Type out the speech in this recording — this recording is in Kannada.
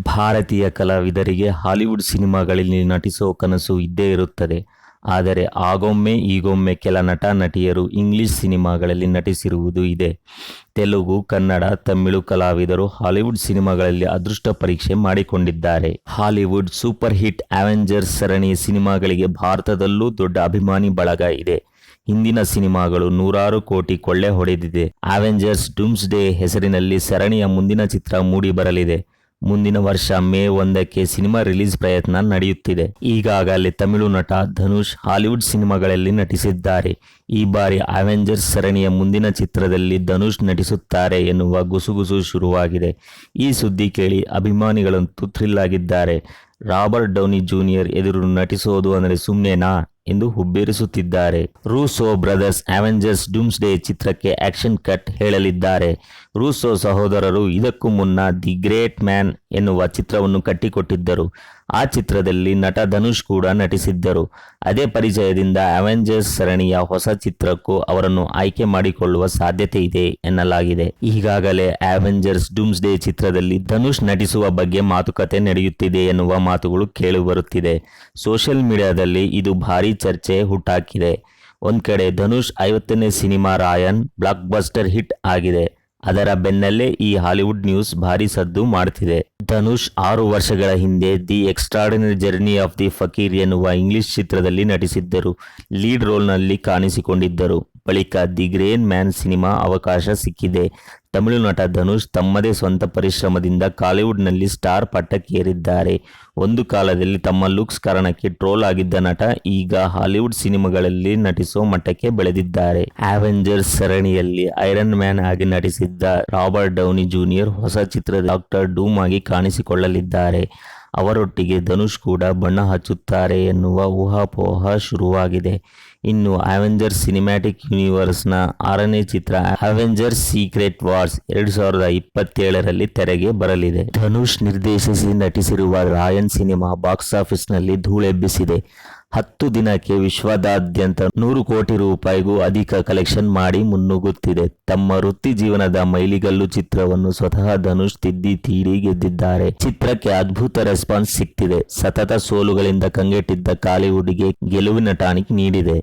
ಭಾರತೀಯ ಕಲಾವಿದರಿಗೆ ಹಾಲಿವುಡ್ ಸಿನಿಮಾಗಳಲ್ಲಿ ನಟಿಸೋ ಕನಸು ಇದ್ದೇ ಇರುತ್ತದೆ. ಆದರೆ ಆಗೊಮ್ಮೆ ಈಗೊಮ್ಮೆ ಕೆಲ ನಟ ನಟಿಯರು ಇಂಗ್ಲಿಷ್ ಸಿನಿಮಾಗಳಲ್ಲಿ ನಟಿಸಿರುವುದು ಇದೆ. ತೆಲುಗು, ಕನ್ನಡ, ತಮಿಳು ಕಲಾವಿದರು ಹಾಲಿವುಡ್ ಸಿನಿಮಾಗಳಲ್ಲಿ ಅದೃಷ್ಟ ಪರೀಕ್ಷೆ ಮಾಡಿಕೊಂಡಿದ್ದಾರೆ. ಹಾಲಿವುಡ್ ಸೂಪರ್ ಹಿಟ್ ಅವೆಂಜರ್ಸ್ ಸರಣಿ ಸಿನಿಮಾಗಳಿಗೆ ಭಾರತದಲ್ಲೂ ದೊಡ್ಡ ಅಭಿಮಾನಿ ಬಳಗ ಇದೆ. ಹಿಂದಿನ ಸಿನಿಮಾಗಳು ನೂರಾರು ಕೋಟಿ ಕೊಳ್ಳೆ ಹೊಡೆದಿದೆ. ಅವೆಂಜರ್ಸ್ ಡೂಮ್ಸ್ಡೇ ಹೆಸರಿನಲ್ಲಿ ಸರಣಿಯ ಮುಂದಿನ ಚಿತ್ರ ಮೂಡಿ ಬರಲಿದೆ. ಮುಂದಿನ ವರ್ಷ ಮೇ 1ಕ್ಕೆ ಸಿನಿಮಾ ರಿಲೀಸ್ ಪ್ರಯತ್ನ ನಡೆಯುತ್ತಿದೆ. ಈಗಾಗಲೇ ತಮಿಳು ನಟ ಧನುಷ್ ಹಾಲಿವುಡ್ ಸಿನಿಮಾಗಳಲ್ಲಿ ನಟಿಸಿದ್ದಾರೆ. ಈ ಬಾರಿ ಅವೆಂಜರ್ಸ್ ಸರಣಿಯ ಮುಂದಿನ ಚಿತ್ರದಲ್ಲಿ ಧನುಷ್ ನಟಿಸುತ್ತಾರೆ ಎನ್ನುವ ಗುಸುಗುಸು ಶುರುವಾಗಿದೆ. ಈ ಸುದ್ದಿ ಕೇಳಿ ಅಭಿಮಾನಿಗಳಂತೂ ಥ್ರಿಲ್ ಆಗಿದ್ದಾರೆ. ರಾಬರ್ಟ್ ಡೌನಿ ಜೂನಿಯರ್ ಎದುರು ನಟಿಸೋದು ಅಂದರೆ ಸುಮ್ಮನೆನಾ ಎಂದು ಹುಬ್ಬೇರಿಸುತ್ತಿದ್ದಾರೆ. ರೂಸೋ ಬ್ರದರ್ಸ್ ಅವೆಂಜರ್ಸ್ ಡೂಮ್ಸ್ಡೇ ಚಿತ್ರಕ್ಕೆ ಆಕ್ಷನ್ ಕಟ್ ಹೇಳಲಿದ್ದಾರೆ. ರೂಸೋ ಸಹೋದರರು ಇದಕ್ಕೂ ಮುನ್ನ ದಿ ಗ್ರೇಟ್ ಮ್ಯಾನ್ ಎನ್ನುವ ಚಿತ್ರವನ್ನು ಕಟ್ಟಿಕೊಟ್ಟಿದ್ದರು. ಆ ಚಿತ್ರದಲ್ಲಿ ನಟ ಧನುಷ್ ಕೂಡ ನಟಿಸಿದ್ದರು. ಅದೇ ಪರಿಚಯದಿಂದ ಅವೆಂಜರ್ಸ್ ಸರಣಿಯ ಹೊಸ ಚಿತ್ರಕ್ಕೂ ಅವರನ್ನು ಆಯ್ಕೆ ಮಾಡಿಕೊಳ್ಳುವ ಸಾಧ್ಯತೆ ಇದೆ ಎನ್ನಲಾಗಿದೆ. ಈಗಾಗಲೇ ಅವೆಂಜರ್ಸ್ ಡೂಮ್ಸ್ಡೇ ಚಿತ್ರದಲ್ಲಿ ಧನುಷ್ ನಟಿಸುವ ಬಗ್ಗೆ ಮಾತುಕತೆ ನಡೆಯುತ್ತಿದೆ ಎನ್ನುವ ಮಾತುಗಳು ಕೇಳಿಬರುತ್ತಿದೆ. ಸೋಷಿಯಲ್ ಮೀಡಿಯಾದಲ್ಲಿ ಇದು ಭಾರೀ ಚರ್ಚೆ ಹುಟ್ಟಾಕಿದೆ. ಒಂದ್ ಕಡೆ ಧನುಷ್ 50ನೇ ಸಿನಿಮಾ ರಾಯನ್ ಬ್ಲಾಕ್ ಬಸ್ಟರ್ ಹಿಟ್ ಆಗಿದೆ. ಅದರ ಬೆನ್ನಲ್ಲೇ ಈ ಹಾಲಿವುಡ್ ನ್ಯೂಸ್ ಭಾರೀ ಸದ್ದು ಮಾಡುತ್ತಿದೆ. ಧನುಷ್ 6 ವರ್ಷಗಳ ಹಿಂದೆ the extraordinary journey of the fakir ಎನ್ನುವ ಇಂಗ್ಲಿಷ್ ಚಿತ್ರದಲ್ಲಿ ನಟಿಸಿದ್ದರು. ಲೀಡ್ ರೋಲ್ನಲ್ಲಿ ಕಾಣಿಸಿಕೊಂಡಿದ್ದರು. ಬಳಿಕ ದಿ ಗ್ರೇಟ್ ಮ್ಯಾನ್ ಸಿನಿಮಾ ಅವಕಾಶ ಸಿಕ್ಕಿದೆ. ತಮಿಳು ನಟ ಧನುಷ್ ತಮ್ಮದೇ ಸ್ವಂತ ಪರಿಶ್ರಮದಿಂದ ಕಾಲಿವುಡ್ನಲ್ಲಿ ಸ್ಟಾರ್ ಪಟ್ಟಕ್ಕೇರಿದ್ದಾರೆ. ಒಂದು ಕಾಲದಲ್ಲಿ ತಮ್ಮ ಲುಕ್ಸ್ ಕಾರಣಕ್ಕೆ ಟ್ರೋಲ್ ಆಗಿದ್ದ ನಟ ಈಗ ಹಾಲಿವುಡ್ ಸಿನಿಮಾಗಳಲ್ಲಿ ನಟಿಸೋ ಮಟ್ಟಕ್ಕೆ ಬೆಳೆದಿದ್ದಾರೆ. ಅವೆಂಜರ್ಸ್ ಸರಣಿಯಲ್ಲಿ ಐರನ್ ಮ್ಯಾನ್ ಆಗಿ ನಟಿಸಿದ್ದ ರಾಬರ್ಟ್ ಡೌನಿ ಜೂನಿಯರ್ ಹೊಸ ಚಿತ್ರ ಡಾಕ್ಟರ್ ಡೂಮ್ ಆಗಿ ಕಾಣಿಸಿಕೊಳ್ಳಲಿದ್ದಾರೆ. ಅವರೊಟ್ಟಿಗೆ ಧನುಷ್ ಕೂಡ ಬಣ್ಣ ಹಚ್ಚುತ್ತಾರೆ ಎನ್ನುವ ಊಹಾಪೋಹ ಶುರುವಾಗಿದೆ. ಇನ್ನು ಅವೆಂಜರ್ಸ್ ಸಿನಿಮ್ಯಾಟಿಕ್ ಯೂನಿವರ್ಸ್ನ 6ನೇ ಚಿತ್ರ ಅವೆಂಜರ್ಸ್ ಸೀಕ್ರೆಟ್ ವಾರ್ಸ್ 2027ರಲ್ಲಿ ತೆರೆಗೆ ಬರಲಿದೆ. ಧನುಷ್ ನಿರ್ದೇಶಿಸಿ ನಟಿಸಿರುವ ರಾಯನ್ ಸಿನಿಮಾ ಬಾಕ್ಸ್ ಆಫೀಸ್ನಲ್ಲಿ ಧೂಳೆಬ್ಬಿಸಿದೆ. 10 ದಿನಕ್ಕೆ ವಿಶ್ವದಾದ್ಯಂತ 100 ಕೋಟಿ ರೂಪಾಯಿಗೂ ಅಧಿಕ ಕಲೆಕ್ಷನ್ ಮಾಡಿ ಮುನ್ನುಗ್ಗುತ್ತಿದೆ. ತಮ್ಮ ವೃತ್ತಿ ಜೀವನದ ಮೈಲಿಗಲ್ಲು ಚಿತ್ರವನ್ನು ಸ್ವತಃ ಧನುಷ್ ತಿದ್ದಿ ತೀಡಿ ಗೆದ್ದಿದ್ದಾರೆ. ಚಿತ್ರಕ್ಕೆ ಅದ್ಭುತ ರೆಸ್ಪಾನ್ಸ್ ಸಿಗ್ತಿದೆ. ಸತತ ಸೋಲುಗಳಿಂದ ಕಂಗೆಟ್ಟಿದ್ದ ಕಾಲಿವುಡ್ಗೆ ಗೆಲುವಿನ ಟಾನಿಕ್ ನೀಡಿದೆ.